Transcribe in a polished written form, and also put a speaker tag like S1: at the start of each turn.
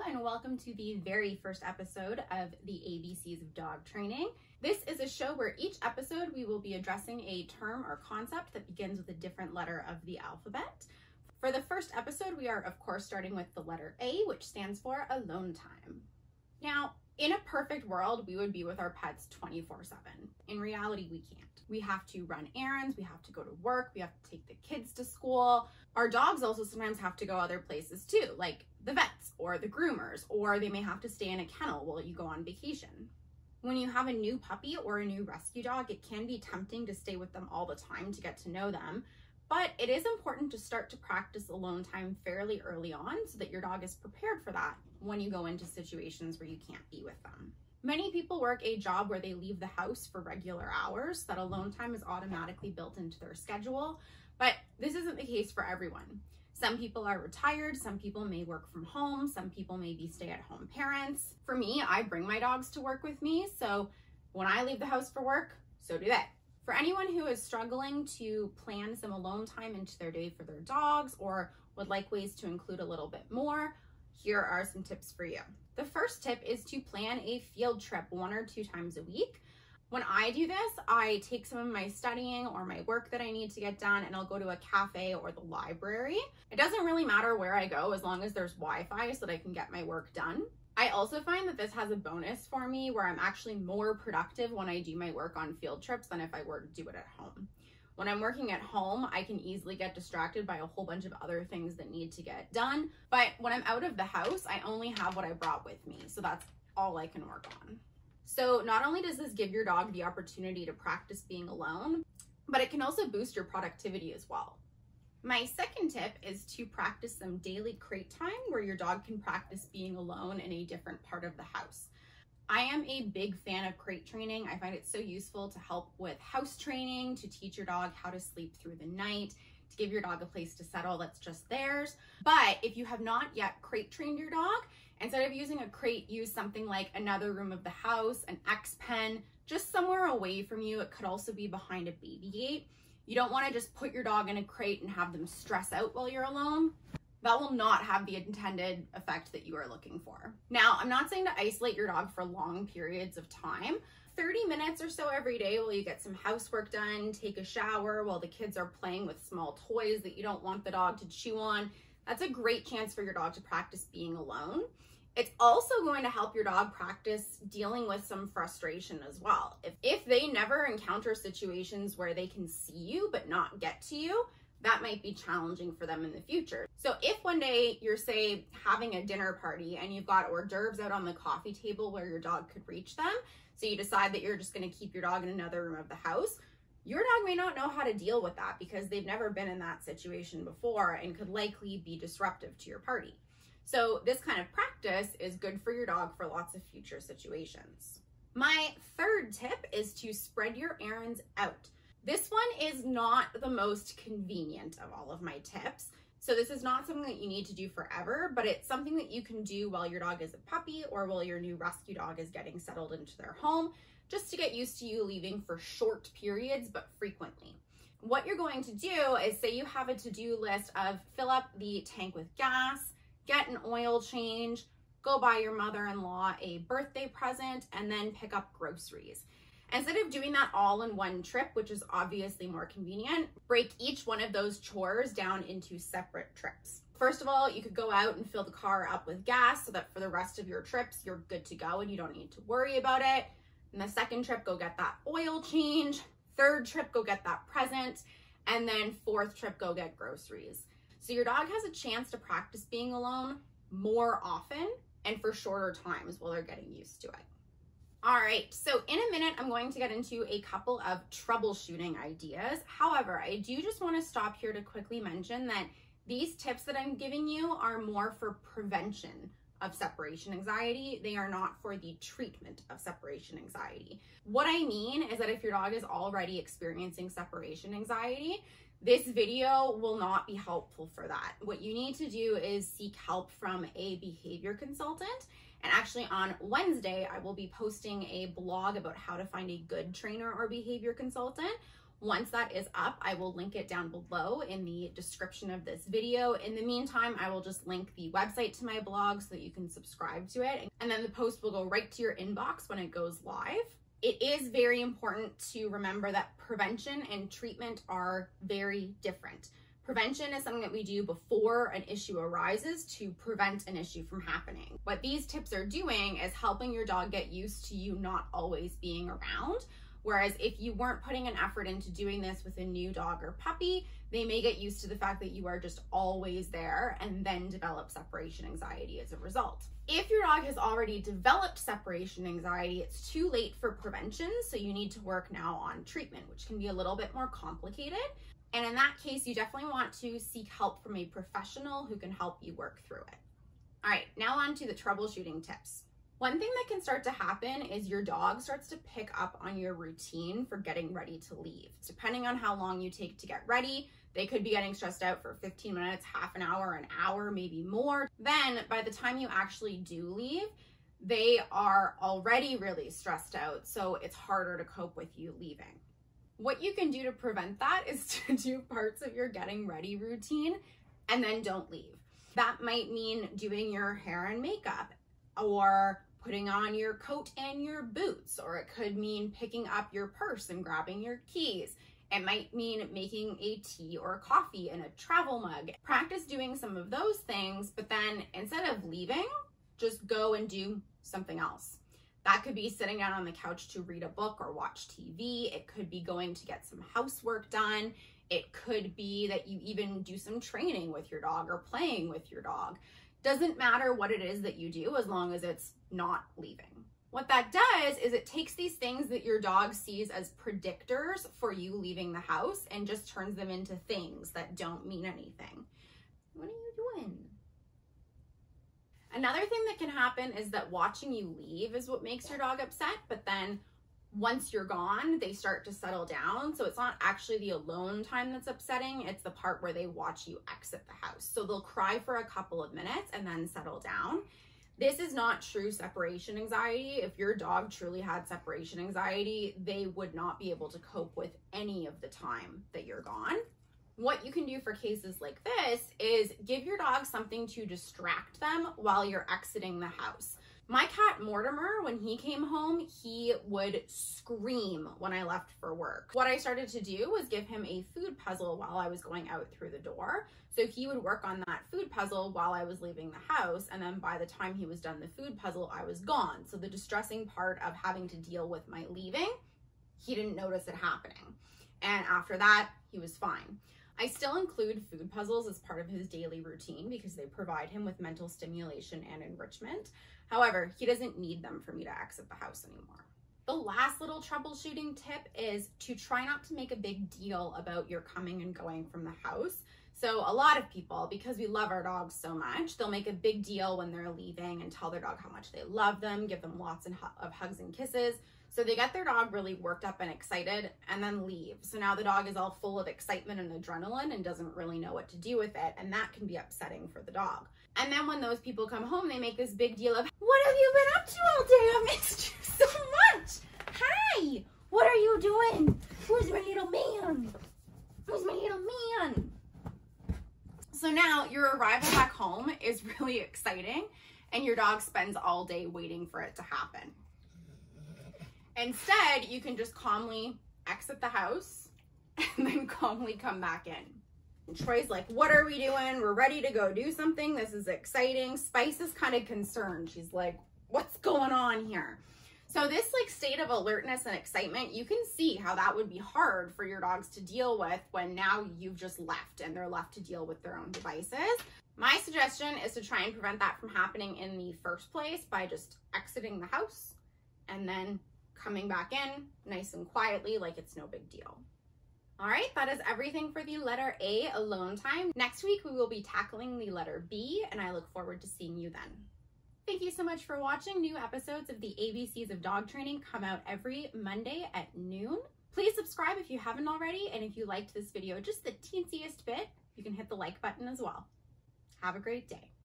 S1: and welcome to the very first episode of the ABCs of Dog Training. This is a show where each episode we will be addressing a term or concept that begins with a different letter of the alphabet. For the first episode, we are of course starting with the letter A, which stands for alone time. Now, in a perfect world, we would be with our pets 24/7. In reality, we can't. We have to run errands, we have to go to work, we have to take the kids to school. Our dogs also sometimes have to go other places too, like the vets or the groomers, or they may have to stay in a kennel while you go on vacation. When you have a new puppy or a new rescue dog, it can be tempting to stay with them all the time to get to know them, but it is important to start to practice alone time fairly early on so that your dog is prepared for that when you go into situations where you can't be with them. Many people work a job where they leave the house for regular hours, that alone time is automatically built into their schedule, but this isn't the case for everyone. Some people are retired, some people may work from home, some people may be stay-at-home parents. For me, I bring my dogs to work with me, so when I leave the house for work, so do they. For anyone who is struggling to plan some alone time into their day for their dogs or would like ways to include a little bit more, here are some tips for you. The first tip is to plan a field trip 1 or 2 times a week. When I do this, I take some of my studying or my work that I need to get done and I'll go to a cafe or the library. It doesn't really matter where I go as long as there's Wi-Fi so that I can get my work done. I also find that this has a bonus for me where I'm actually more productive when I do my work on field trips than if I were to do it at home. When I'm working at home, I can easily get distracted by a whole bunch of other things that need to get done. But when I'm out of the house, I only have what I brought with me. So that's all I can work on. So not only does this give your dog the opportunity to practice being alone, but it can also boost your productivity as well. My second tip is to practice some daily crate time where your dog can practice being alone in a different part of the house. I am a big fan of crate training. I find it so useful to help with house training, to teach your dog how to sleep through the night, to give your dog a place to settle that's just theirs. But if you have not yet crate trained your dog, instead of using a crate, use something like another room of the house, an X pen, just somewhere away from you. It could also be behind a baby gate. You don't want to just put your dog in a crate and have them stress out while you're alone. That will not have the intended effect that you are looking for. Now, I'm not saying to isolate your dog for long periods of time. 30 minutes or so every day while you get some housework done, take a shower while the kids are playing with small toys that you don't want the dog to chew on. That's a great chance for your dog to practice being alone. It's also going to help your dog practice dealing with some frustration as well. If they never encounter situations where they can see you but not get to you, that might be challenging for them in the future. So if one day you're, say, having a dinner party and you've got hors d'oeuvres out on the coffee table where your dog could reach them, so you decide that you're just going to keep your dog in another room of the house, your dog may not know how to deal with that because they've never been in that situation before and could likely be disruptive to your party. So this kind of practice is good for your dog for lots of future situations. My third tip is to spread your errands out. This one is not the most convenient of all of my tips. So this is not something that you need to do forever, but it's something that you can do while your dog is a puppy or while your new rescue dog is getting settled into their home, just to get used to you leaving for short periods, but frequently. What you're going to do is, say you have a to-do list of fill up the tank with gas, get an oil change, go buy your mother-in-law a birthday present, and then pick up groceries. Instead of doing that all in one trip, which is obviously more convenient, break each one of those chores down into separate trips. First of all, you could go out and fill the car up with gas so that for the rest of your trips, you're good to go and you don't need to worry about it. And the second trip, go get that oil change. Third trip, go get that present. And then fourth trip, go get groceries. So your dog has a chance to practice being alone more often and for shorter times while they're getting used to it. All right, so in a minute, I'm going to get into a couple of troubleshooting ideas. However, I do just want to stop here to quickly mention that these tips that I'm giving you are more for prevention of separation anxiety. They are not for the treatment of separation anxiety. What I mean is that if your dog is already experiencing separation anxiety, this video will not be helpful for that. What you need to do is seek help from a behavior consultant. And actually on Wednesday, I will be posting a blog about how to find a good trainer or behavior consultant. Once that is up, I will link it down below in the description of this video. In the meantime, I will just link the website to my blog so that you can subscribe to it. And then the post will go right to your inbox when it goes live. It is very important to remember that prevention and treatment are very different. Prevention is something that we do before an issue arises to prevent an issue from happening. What these tips are doing is helping your dog get used to you not always being around. Whereas if you weren't putting an effort into doing this with a new dog or puppy, they may get used to the fact that you are just always there and then develop separation anxiety as a result. If your dog has already developed separation anxiety, it's too late for prevention, so you need to work now on treatment, which can be a little bit more complicated. And in that case, you definitely want to seek help from a professional who can help you work through it. All right, now on to the troubleshooting tips. One thing that can start to happen is your dog starts to pick up on your routine for getting ready to leave. Depending on how long you take to get ready, they could be getting stressed out for 15 minutes, half an hour, maybe more. Then by the time you actually do leave, they are already really stressed out, so it's harder to cope with you leaving. What you can do to prevent that is to do parts of your getting ready routine and then don't leave. That might mean doing your hair and makeup, or putting on your coat and your boots, or it could mean picking up your purse and grabbing your keys. It might mean making a tea or a coffee in a travel mug. Practice doing some of those things, but then instead of leaving, just go and do something else. That could be sitting down on the couch to read a book or watch TV. It could be going to get some housework done. It could be that you even do some training with your dog or playing with your dog. Doesn't matter what it is that you do as long as it's not leaving. What that does is it takes these things that your dog sees as predictors for you leaving the house and just turns them into things that don't mean anything. What are you doing? Another thing that can happen is that watching you leave is what makes your dog upset, but then once you're gone, they start to settle down. So it's not actually the alone time that's upsetting, it's the part where they watch you exit the house. So they'll cry for a couple of minutes and then settle down. This is not true separation anxiety. If your dog truly had separation anxiety, they would not be able to cope with any of the time that you're gone. What you can do for cases like this is give your dog something to distract them while you're exiting the house. My cat Mortimer, when he came home, he would scream when I left for work. What I started to do was give him a food puzzle while I was going out through the door. So he would work on that food puzzle while I was leaving the house, and then by the time he was done the food puzzle, I was gone. So the distressing part of having to deal with my leaving, he didn't notice it happening. And after that, he was fine. I still include food puzzles as part of his daily routine because they provide him with mental stimulation and enrichment. However, he doesn't need them for me to exit the house anymore. The last little troubleshooting tip is to try not to make a big deal about your coming and going from the house. So a lot of people, because we love our dogs so much, they'll make a big deal when they're leaving and tell their dog how much they love them, give them lots of hugs and kisses. So they get their dog really worked up and excited and then leave. So now the dog is all full of excitement and adrenaline and doesn't really know what to do with it. And that can be upsetting for the dog. And then when those people come home, they make this big deal of, what have you been up to all day? I missed you so much. Hi, what are you doing? Where's my little man? Where's my little man? So now your arrival back home is really exciting and your dog spends all day waiting for it to happen. Instead, you can just calmly exit the house and then calmly come back in. And Troy's like, what are we doing? We're ready to go do something. This is exciting. Spice is kind of concerned. She's like, what's going on here? So this like state of alertness and excitement, you can see how that would be hard for your dogs to deal with when now you've just left and they're left to deal with their own devices. My suggestion is to try and prevent that from happening in the first place by just exiting the house and then coming back in nice and quietly like it's no big deal. All right, that is everything for the letter A, alone time. Next week, we will be tackling the letter B, and I look forward to seeing you then. Thank you so much for watching. New episodes of the ABCs of Dog Training come out every Monday at noon. Please subscribe if you haven't already, and if you liked this video just the teensiest bit, you can hit the like button as well. Have a great day.